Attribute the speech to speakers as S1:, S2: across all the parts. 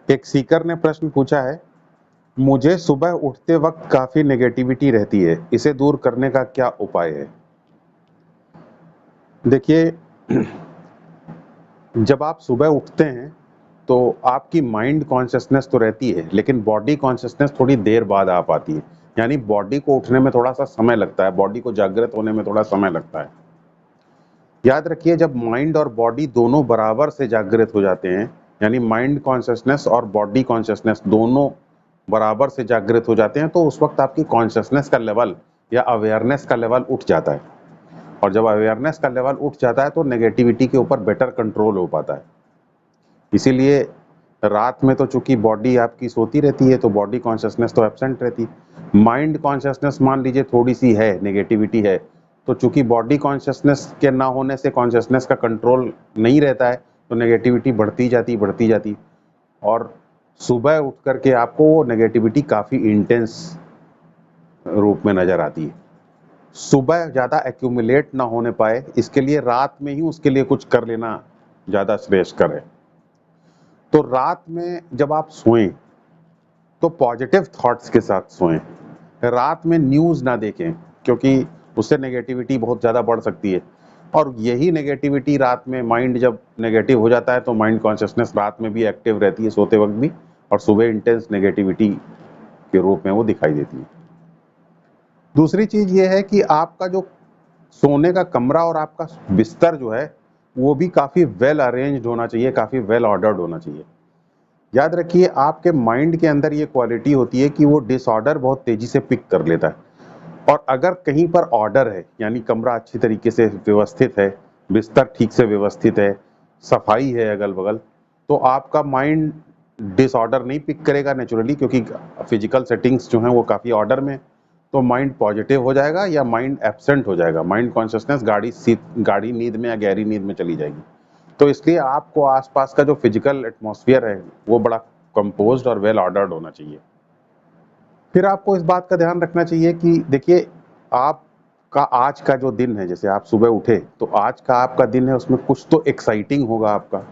S1: एक सीकर ने प्रश्न पूछा है, मुझे सुबह उठते वक्त काफी नेगेटिविटी रहती है, इसे दूर करने का क्या उपाय है? देखिए, जब आप सुबह उठते हैं तो आपकी माइंड कॉन्शियसनेस तो रहती है, लेकिन बॉडी कॉन्शियसनेस थोड़ी देर बाद आ पाती है। यानी बॉडी को उठने में थोड़ा सा समय लगता है, बॉडी को जागृत होने में थोड़ा समय लगता है। याद रखिए, जब माइंड और बॉडी दोनों बराबर से जागृत हो जाते हैं, यानी माइंड कॉन्शियसनेस और बॉडी कॉन्शियसनेस दोनों बराबर से जागृत हो जाते हैं, तो उस वक्त आपकी कॉन्शियसनेस का लेवल या अवेयरनेस का लेवल उठ जाता है। और जब अवेयरनेस का लेवल उठ जाता है तो नेगेटिविटी के ऊपर बेटर कंट्रोल हो पाता है। इसीलिए रात में तो चूंकि बॉडी आपकी सोती रहती है तो बॉडी कॉन्शियसनेस तो एब्सेंट रहती है। माइंड कॉन्शियसनेस मान लीजिए थोड़ी सी है, नेगेटिविटी है, तो चूंकि बॉडी कॉन्शियसनेस के ना होने से कॉन्शियसनेस का कंट्रोल नहीं रहता है, तो नेगेटिविटी बढ़ती जाती। और सुबह उठ करके आपको वो नेगेटिविटी काफ़ी इंटेंस रूप में नज़र आती है। सुबह ज़्यादा एक्यूमुलेट ना होने पाए, इसके लिए रात में ही उसके लिए कुछ कर लेना ज़्यादा श्रेयस्कर है। तो रात में जब आप सोएं तो पॉजिटिव थॉट्स के साथ सोएं। रात में न्यूज़ ना देखें, क्योंकि उससे नेगेटिविटी बहुत ज़्यादा बढ़ सकती है। और यही नेगेटिविटी रात में, माइंड जब नेगेटिव हो जाता है तो माइंड कॉन्शियसनेस रात में भी एक्टिव रहती है, सोते वक्त भी, और सुबह इंटेंस नेगेटिविटी के रूप में वो दिखाई देती है। दूसरी चीज़ ये है कि आपका जो सोने का कमरा और आपका बिस्तर जो है वो भी काफ़ी वेल अरेंज्ड होना चाहिए, काफ़ी वेल ऑर्डर्ड होना चाहिए। याद रखिए, आपके माइंड के अंदर ये क्वालिटी होती है कि वो डिसऑर्डर बहुत तेजी से पिक कर लेता है। और अगर कहीं पर ऑर्डर है, यानी कमरा अच्छी तरीके से व्यवस्थित है, बिस्तर ठीक से व्यवस्थित है, सफाई है अगल बगल, तो आपका माइंड डिसऑर्डर नहीं पिक करेगा नेचुरली, क्योंकि फिजिकल सेटिंग्स जो हैं वो काफ़ी ऑर्डर में। तो माइंड पॉजिटिव हो जाएगा या माइंड एब्सेंट हो जाएगा, माइंड कॉन्शियसनेस गाढ़ी नींद में या गहरी नींद में चली जाएगी। तो इसलिए आपको आसपास का जो फिजिकल एटमॉस्फेयर है वो बड़ा कंपोज्ड और वेल ऑर्डर्ड होना चाहिए। फिर आपको इस बात का ध्यान रखना चाहिए कि देखिए, आपका आज का जो दिन है, जैसे आप सुबह उठे तो आज का आपका दिन है, उसमें कुछ तो एक्साइटिंग होगा आपका।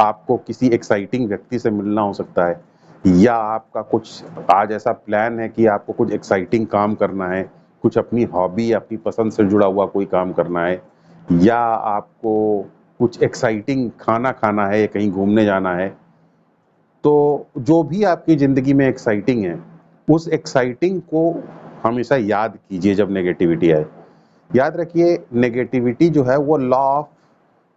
S1: आपको किसी एक्साइटिंग व्यक्ति से मिलना हो सकता है, या आपका कुछ आज ऐसा प्लान है कि आपको कुछ एक्साइटिंग काम करना है, कुछ अपनी हॉबी या अपनी पसंद से जुड़ा हुआ कोई काम करना है, या आपको कुछ एक्साइटिंग खाना खाना है या कहीं घूमने जाना है। तो जो भी आपकी ज़िंदगी में एक्साइटिंग है, उस एक्साइटिंग को हमेशा याद कीजिए जब नेगेटिविटी आए। याद रखिए, नेगेटिविटी जो है वो लॉ ऑफ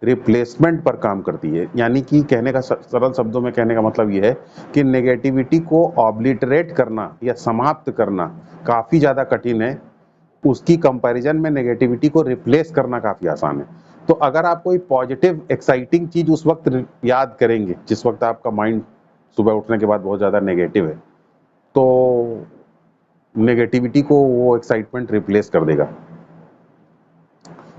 S1: रिप्लेसमेंट पर काम करती है। यानी कि कहने का सरल शब्दों में कहने का मतलब ये है कि नेगेटिविटी को ऑब्लिटरेट करना या समाप्त करना काफ़ी ज़्यादा कठिन है, उसकी कंपैरिजन में नेगेटिविटी को रिप्लेस करना काफ़ी आसान है। तो अगर आप कोई पॉजिटिव एक्साइटिंग चीज़ उस वक्त याद करेंगे जिस वक्त आपका माइंड सुबह उठने के बाद बहुत ज़्यादा नेगेटिव है, तो नेगेटिविटी को वो एक्साइटमेंट रिप्लेस कर देगा।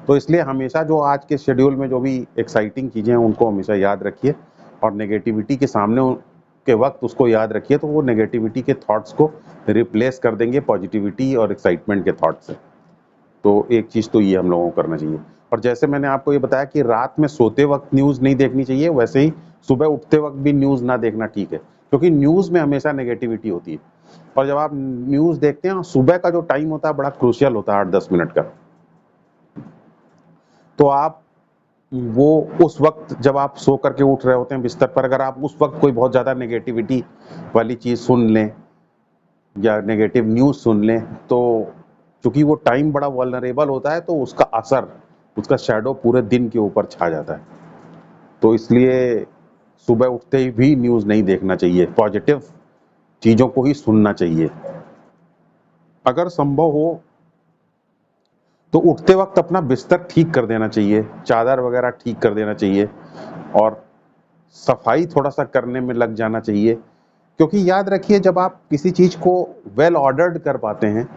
S1: तो इसलिए हमेशा जो आज के शेड्यूल में जो भी एक्साइटिंग चीज़ें हैं उनको हमेशा याद रखिए, और नेगेटिविटी के सामने के वक्त उसको याद रखिए, तो वो नेगेटिविटी के थॉट्स को रिप्लेस कर देंगे पॉजिटिविटी और एक्साइटमेंट के थॉट से। तो एक चीज़ तो ये हम लोगों को करना चाहिए। और जैसे मैंने आपको ये बताया कि रात में सोते वक्त न्यूज़ नहीं देखनी चाहिए, वैसे ही सुबह उठते वक्त भी न्यूज़ ना देखना ठीक है, क्योंकि न्यूज़ में हमेशा नेगेटिविटी होती है। और जब आप न्यूज़ देखते हैं, सुबह का जो टाइम होता है बड़ा क्रूशियल होता है, 8-10 मिनट का। तो आप वो उस वक्त जब आप सो करके उठ रहे होते हैं बिस्तर पर, अगर आप उस वक्त कोई बहुत ज़्यादा नेगेटिविटी वाली चीज़ सुन लें या नेगेटिव न्यूज़ सुन लें, तो चूंकि वो टाइम बड़ा वल्नरेबल होता है, तो उसका असर, उसका शैडो पूरे दिन के ऊपर छा जाता है। तो इसलिए सुबह उठते ही भी न्यूज़ नहीं देखना चाहिए, पॉजिटिव चीज़ों को ही सुनना चाहिए। अगर संभव हो तो उठते वक्त अपना बिस्तर ठीक कर देना चाहिए, चादर वगैरह ठीक कर देना चाहिए, और सफाई थोड़ा सा करने में लग जाना चाहिए। क्योंकि याद रखिए, जब आप किसी चीज़ को वेल ऑर्डर्ड कर पाते हैं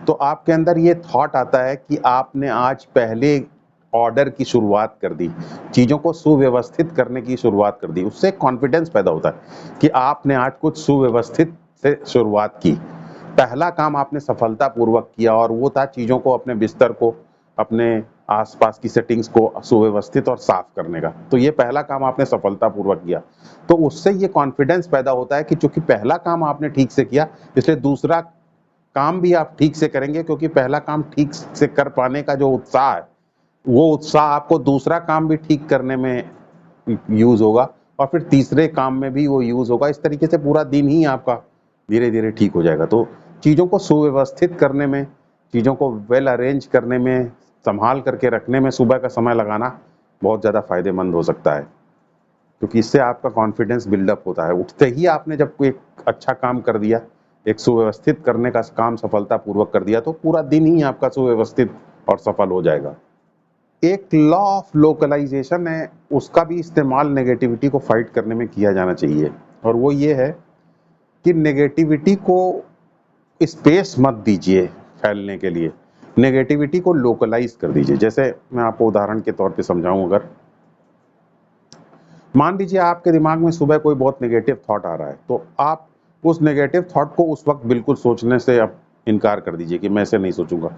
S1: तो आपके अंदर ये थॉट आता है कि आपने आज पहले ऑर्डर की शुरुआत कर दी, चीज़ों को सुव्यवस्थित करने की शुरुआत कर दी। उससे कॉन्फिडेंस पैदा होता है कि आपने आज कुछ सुव्यवस्थित से शुरुआत की, पहला काम आपने सफलतापूर्वक किया, और वो था चीज़ों को, अपने बिस्तर को, अपने आसपास की सेटिंग्स को सुव्यवस्थित और साफ करने का। तो ये पहला काम आपने सफलतापूर्वक किया। तो उससे ये कॉन्फिडेंस पैदा होता है कि चूंकि पहला काम आपने ठीक से किया, इसलिए दूसरा काम भी आप ठीक से करेंगे, क्योंकि पहला काम ठीक से कर पाने का जो उत्साह है, वो उत्साह आपको दूसरा काम भी ठीक करने में यूज होगा और फिर तीसरे काम में भी वो यूज होगा। इस तरीके से पूरा दिन ही आपका धीरे धीरे ठीक हो जाएगा। तो चीज़ों को सुव्यवस्थित करने में, चीज़ों को वेल अरेंज करने में, संभाल करके रखने में सुबह का समय लगाना बहुत ज़्यादा फायदेमंद हो सकता है, क्योंकि इससे आपका कॉन्फिडेंस बिल्डअप होता है। उठते ही आपने जब कोई एक अच्छा काम कर दिया, एक सुव्यवस्थित करने का काम सफलतापूर्वक कर दिया, तो पूरा दिन ही आपका सुव्यवस्थित और सफल हो जाएगा। एक लॉ ऑफ लोकलाइजेशन है, उसका भी इस्तेमाल नेगेटिविटी को फाइट करने में किया जाना चाहिए, और वो ये है कि नेगेटिविटी को स्पेस मत दीजिए फैलने के लिए, नेगेटिविटी को लोकलाइज कर दीजिए। जैसे मैं आपको उदाहरण के तौर पे समझाऊं, अगर मान लीजिए आपके दिमाग में सुबह कोई बहुत नेगेटिव थॉट आ रहा है, तो आप उस नेगेटिव थॉट को उस वक्त बिल्कुल सोचने से आप इनकार कर दीजिए कि मैं ऐसे नहीं सोचूंगा।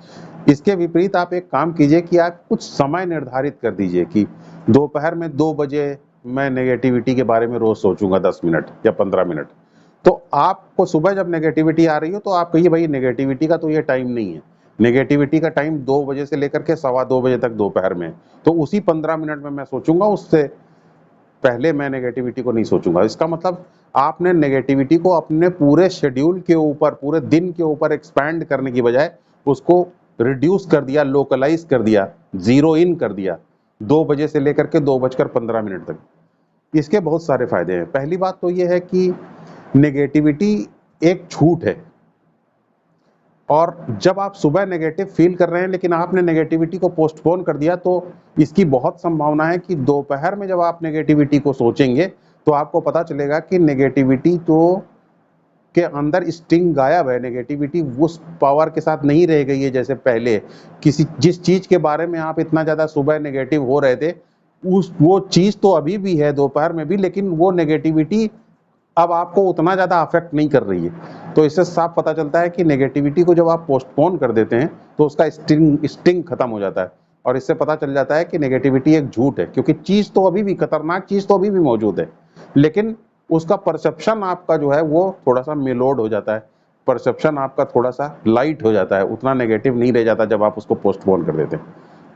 S1: इसके विपरीत आप एक काम कीजिए कि आप कुछ समय निर्धारित कर दीजिए कि दोपहर में 2 बजे मैं नेगेटिविटी के बारे में रोज सोचूंगा 10 मिनट या 15 मिनट। तो आपको सुबह जब नेगेटिविटी आ रही हो तो आप कहिए भाई नेगेटिविटी का तो ये टाइम नहीं है, नेगेटिविटी का टाइम 2 बजे से लेकर के 2:15 बजे तक दोपहर में, तो उसी 15 मिनट में मैं सोचूंगा, उससे पहले मैं नेगेटिविटी को नहीं सोचूंगा। इसका मतलब आपने नेगेटिविटी को अपने पूरे शेड्यूल के ऊपर, पूरे दिन के ऊपर एक्सपैंड करने की बजाय उसको रिड्यूस कर दिया, लोकलाइज कर दिया, जीरो इन कर दिया 2 बजे से लेकर के 2:15 तक। इसके बहुत सारे फायदे हैं। पहली बात तो ये है कि नेगेटिविटी एक झूठ है, और जब आप सुबह नेगेटिव फील कर रहे हैं लेकिन आपने नेगेटिविटी को पोस्टपोन कर दिया, तो इसकी बहुत संभावना है कि दोपहर में जब आप नेगेटिविटी को सोचेंगे तो आपको पता चलेगा कि नेगेटिविटी तो के अंदर स्टिंग गायब है, नेगेटिविटी उस पावर के साथ नहीं रह गई है जैसे पहले। जिस चीज के बारे में आप इतना ज्यादा सुबह नेगेटिव हो रहे थे, वो चीज तो अभी भी है दोपहर में भी, लेकिन वो नेगेटिविटी अब आपको उतना ज़्यादा अफेक्ट नहीं कर रही है। तो इससे साफ पता चलता है कि नेगेटिविटी को जब आप पोस्टपोन कर देते हैं तो उसका स्टिंग खत्म हो जाता है, और इससे पता चल जाता है कि नेगेटिविटी एक झूठ है, क्योंकि चीज़ तो अभी भी, खतरनाक चीज़ तो अभी भी मौजूद है, लेकिन उसका परसेप्शन आपका जो है वो थोड़ा सा मेलोड हो जाता है, परसेप्शन आपका थोड़ा सा लाइट हो जाता है, उतना नेगेटिव नहीं रह जाता जब आप उसको पोस्टपोन कर देते हैं।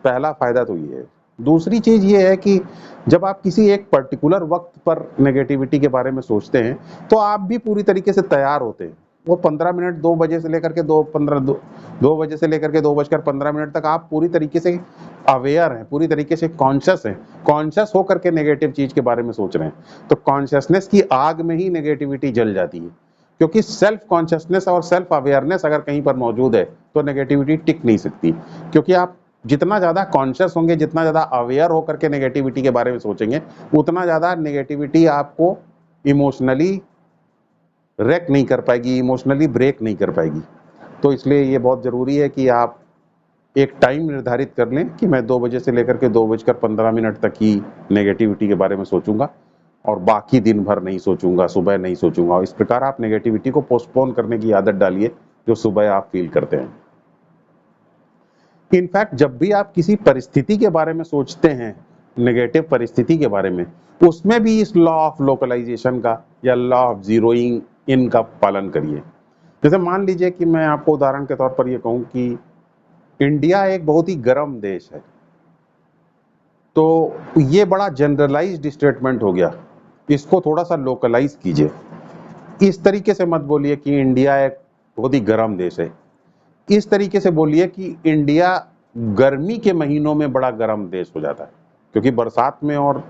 S1: पहला फायदा तो ये है। दूसरी चीज ये है कि जब आप किसी एक पर्टिकुलर वक्त पर नेगेटिविटी के बारे में सोचते हैं तो आप भी पूरी तरीके से तैयार होते हैं। वो 15 मिनट 2 बजे से लेकर के 2 बजे से लेकर के 2:15 तक आप पूरी तरीके से अवेयर हैं, पूरी तरीके से कॉन्शियस हैं, कॉन्शियस होकर के नेगेटिव चीज के बारे में सोच रहे हैं। तो कॉन्शियसनेस की आग में ही नेगेटिविटी जल जाती है, क्योंकि सेल्फ कॉन्शियसनेस और सेल्फ अवेयरनेस अगर कहीं पर मौजूद है तो नेगेटिविटी टिक नहीं सकती, क्योंकि आप जितना ज़्यादा कॉन्शियस होंगे, जितना ज़्यादा अवेयर होकर के नेगेटिविटी के बारे में सोचेंगे, उतना ज़्यादा नेगेटिविटी आपको इमोशनली रेक नहीं कर पाएगी, इमोशनली ब्रेक नहीं कर पाएगी। तो इसलिए ये बहुत ज़रूरी है कि आप एक टाइम निर्धारित कर लें कि मैं 2 बजे से लेकर के 2:15 तक ही नेगेटिविटी के बारे में सोचूंगा और बाकी दिन भर नहीं सोचूंगा, सुबह नहीं सोचूंगा। इस प्रकार आप नेगेटिविटी को पोस्टपोन करने की आदत डालिए जो सुबह आप फील करते हैं। इनफैक्ट जब भी आप किसी परिस्थिति के बारे में सोचते हैं, नेगेटिव परिस्थिति के बारे में, उसमें भी इस लॉ ऑफ लोकलाइजेशन का या लॉ ऑफ जीरोइंग इन का पालन करिए। जैसे मान लीजिए कि मैं आपको उदाहरण के तौर पर यह कहूं कि इंडिया एक बहुत ही गर्म देश है, तो ये बड़ा जनरलाइज्ड स्टेटमेंट हो गया, इसको थोड़ा सा लोकलाइज कीजिए। इस तरीके से मत बोलिए कि इंडिया एक बहुत ही गर्म देश है, इस तरीके से बोलिए कि इंडिया गर्मी के महीनों में बड़ा गर्म देश हो जाता है, क्योंकि बरसात में और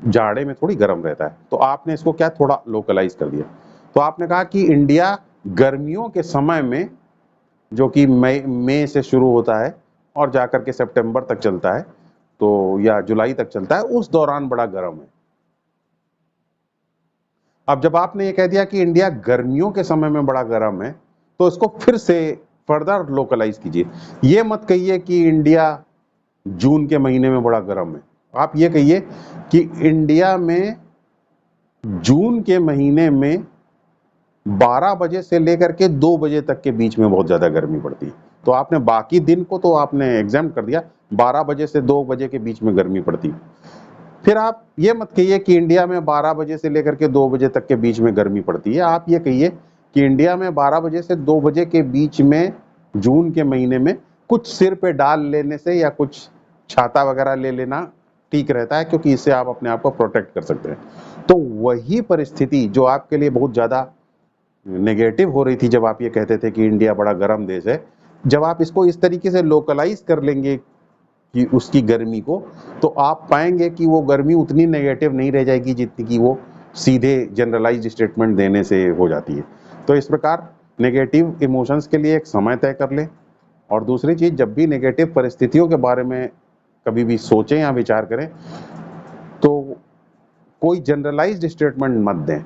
S1: जाड़े में थोड़ी गर्म रहता है। तो आपने इसको क्या थोड़ा लोकलाइज कर दिया। तो आपने कहा कि इंडिया गर्मियों के समय में, जो कि मई से शुरू होता है और जाकर के सितंबर तक चलता है, तो या जुलाई तक चलता है, उस दौरान बड़ा गर्म है। अब जब आपने ये कह दिया कि इंडिया गर्मियों के समय में बड़ा गर्म है, तो इसको फिर से फर्दर लोकलाइज कीजिए। ये मत कहिए कि इंडिया जून के महीने में बड़ा गर्म है, आप ये कहिए कि इंडिया में जून के महीने में 12 बजे से लेकर के 2 बजे तक के बीच में बहुत ज्यादा गर्मी पड़ती है। तो आपने बाकी दिन को तो आपने एग्जाम कर दिया, 12 बजे से 2 बजे के बीच में गर्मी पड़ती है। फिर आप ये मत कहिए कि इंडिया में 12 बजे से लेकर के 2 बजे तक के बीच में गर्मी पड़ती है, आप ये कहिए कि इंडिया में 12 बजे से 2 बजे के बीच में जून के महीने में कुछ सिर पे डाल लेने से या कुछ छाता वगैरह ले लेना ठीक रहता है, क्योंकि इससे आप अपने आप को प्रोटेक्ट कर सकते हैं। तो वही परिस्थिति जो आपके लिए बहुत ज़्यादा नेगेटिव हो रही थी जब आप ये कहते थे कि इंडिया बड़ा गर्म देश है, जब आप इसको इस तरीके से लोकलाइज कर लेंगे कि उसकी गर्मी को, तो आप पाएंगे कि वो गर्मी उतनी नेगेटिव नहीं रह जाएगी जितनी कि वो सीधे जनरलाइज्ड स्टेटमेंट देने से हो जाती है। तो इस प्रकार नेगेटिव इमोशंस के लिए एक समय तय कर लें। और दूसरी चीज़, जब भी नेगेटिव परिस्थितियों के बारे में कभी भी सोचें या विचार करें, तो कोई जनरलाइज्ड स्टेटमेंट मत दें।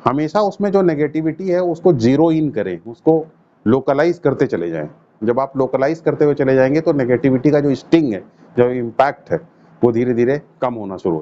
S1: हमेशा उसमें जो नेगेटिविटी है उसको जीरो इन करें, उसको लोकलाइज करते चले जाएं। जब आप लोकलाइज करते हुए चले जाएंगे तो नेगेटिविटी का जो स्टिंग है, जो इम्पैक्ट है, वो धीरे धीरे कम होना शुरू